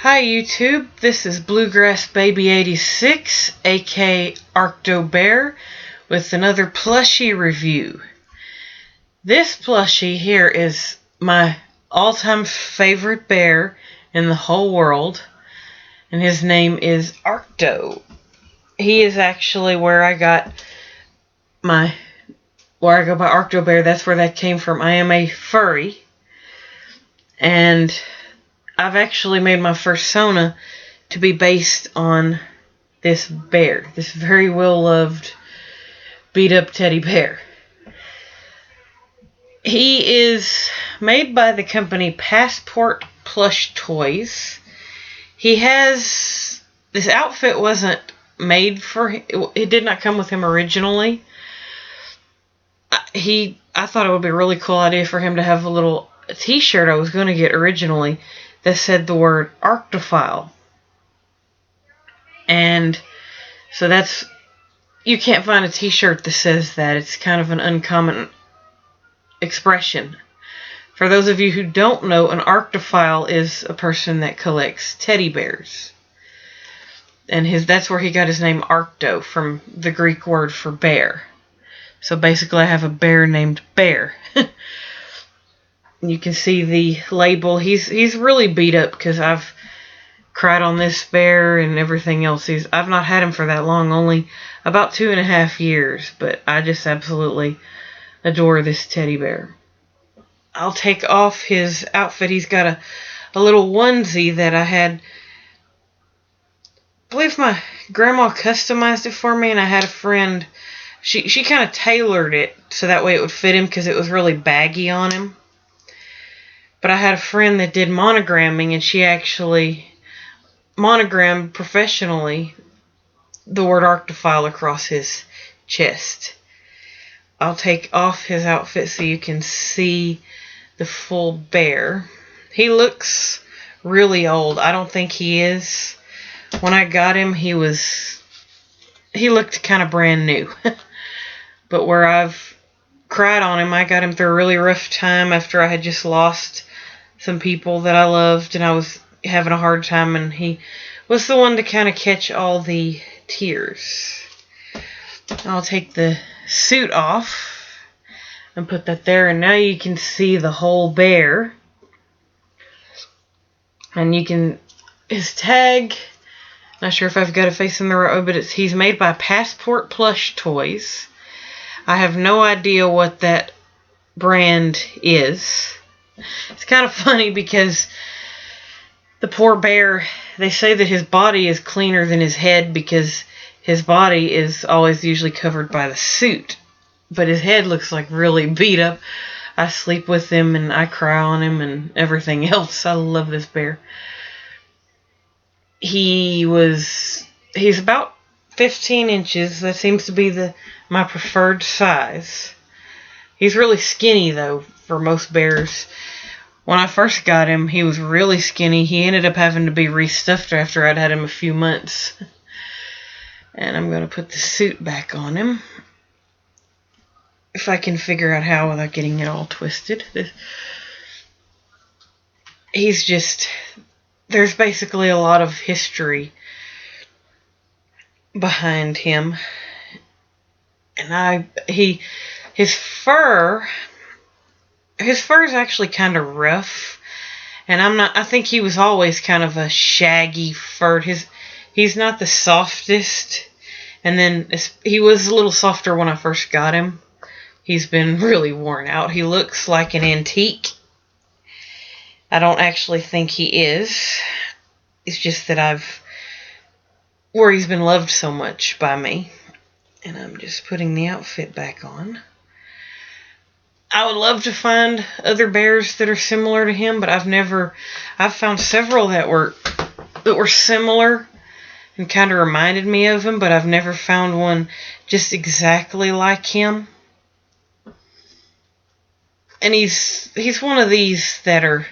Hi YouTube, this is Bluegrass Baby 86, aka Arcto Bear, with another plushie review. This plushie here is my all-time favorite bear in the whole world, and his name is Arcto. He is actually where I go by Arcto Bear. That's where that came from. I am a furry, and I've actually made my fursona to be based on this bear, this very well-loved, beat-up teddy bear. He is made by the company Passport Plush Toys. This outfit wasn't made for him. It did not come with him originally. I thought it would be a really cool idea for him to have a little t-shirt I was going to get originally that said the word Arctophile. And so you can't find a t-shirt that says that. It's kind of an uncommon expression. For those of you who don't know, an Arctophile is a person that collects teddy bears. And that's where he got his name Arcto, from the Greek word for bear. So basically I have a bear named Bear. You can see the label. He's really beat up because I've cried on this bear and everything else. I've not had him for that long, only about 2.5 years, but I just absolutely adore this teddy bear. I'll take off his outfit. He's got a little onesie that I had. I believe my grandma customized it for me, and I had a friend. She kind of tailored it so that way it would fit him because it was really baggy on him. But I had a friend that did monogramming, and she actually monogrammed professionally the word Arctophile across his chest. I'll take off his outfit so you can see the full bear. He looks really old. I don't think he is. When I got him, he looked kind of brand new. But where I've cried on him, I got him through a really rough time after I had just lost some people that I loved, and I was having a hard time, and he was the one to kind of catch all the tears. I'll take the suit off and put that there, and now you can see the whole bear. And his tag, not sure if I've got it facing the right way, but he's made by Passport Plush Toys. I have no idea what that brand is. It's kind of funny because the poor bear, they say that his body is cleaner than his head because his body is always usually covered by the suit. But his head looks like really beat up. I sleep with him and I cry on him and everything else. I love this bear. He's about 15 inches. That seems to be my preferred size. He's really skinny though for most bears. When I first got him, he was really skinny. He ended up having to be restuffed after I'd had him a few months. And I'm going to put the suit back on him. If I can figure out how without getting it all twisted. There's basically a lot of history behind him. And his fur is actually kind of rough, and I think he was always kind of a shaggy fur. He's not the softest, and then he was a little softer when I first got him. He's been really worn out. He looks like an antique. I don't actually think he is. It's just that where he's been loved so much by me. And I'm just putting the outfit back on. I would love to find other bears that are similar to him, but I've found several that were similar and kind of reminded me of him, but I've never found one just exactly like him. And he's one of these that are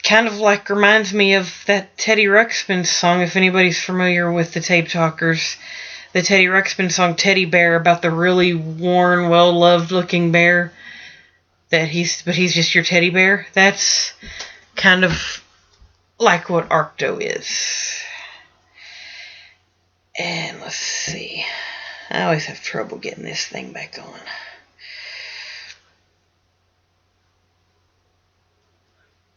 kind of like, reminds me of that Teddy Ruxpin song, if anybody's familiar with the Tape Talkers. The Teddy Ruxpin song Teddy Bear, about the really worn, well-loved looking bear but he's just your teddy bear. That's kind of like what Arcto is. And let's see. I always have trouble getting this thing back on.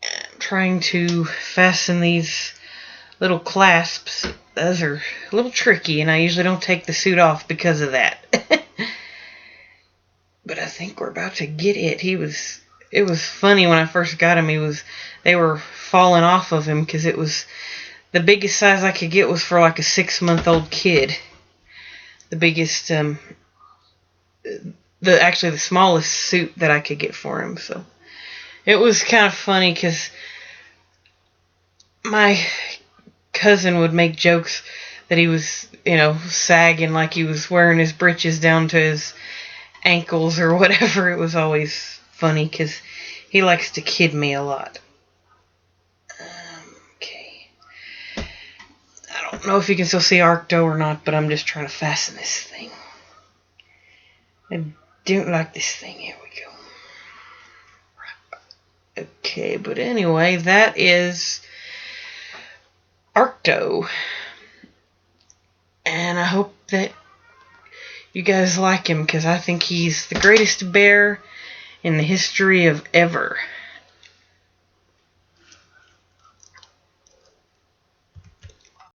I'm trying to fasten these little clasps. Those are a little tricky, and I usually don't take the suit off because of that. But I think we're about to get it. It was funny when I first got him. They were falling off of him because it was the biggest size I could get was for like a 6-month-old kid. The biggest, actually the smallest suit that I could get for him. So it was kind of funny because my cousin would make jokes that he was, sagging like he was wearing his breeches down to his ankles or whatever. It was always funny because he likes to kid me a lot. Okay. I don't know if you can still see Arcto or not, but I'm just trying to fasten this thing. I don't like this thing. Here we go. Okay, but anyway, that is Arcto. And I hope that you guys like him, because I think he's the greatest bear in the history of ever.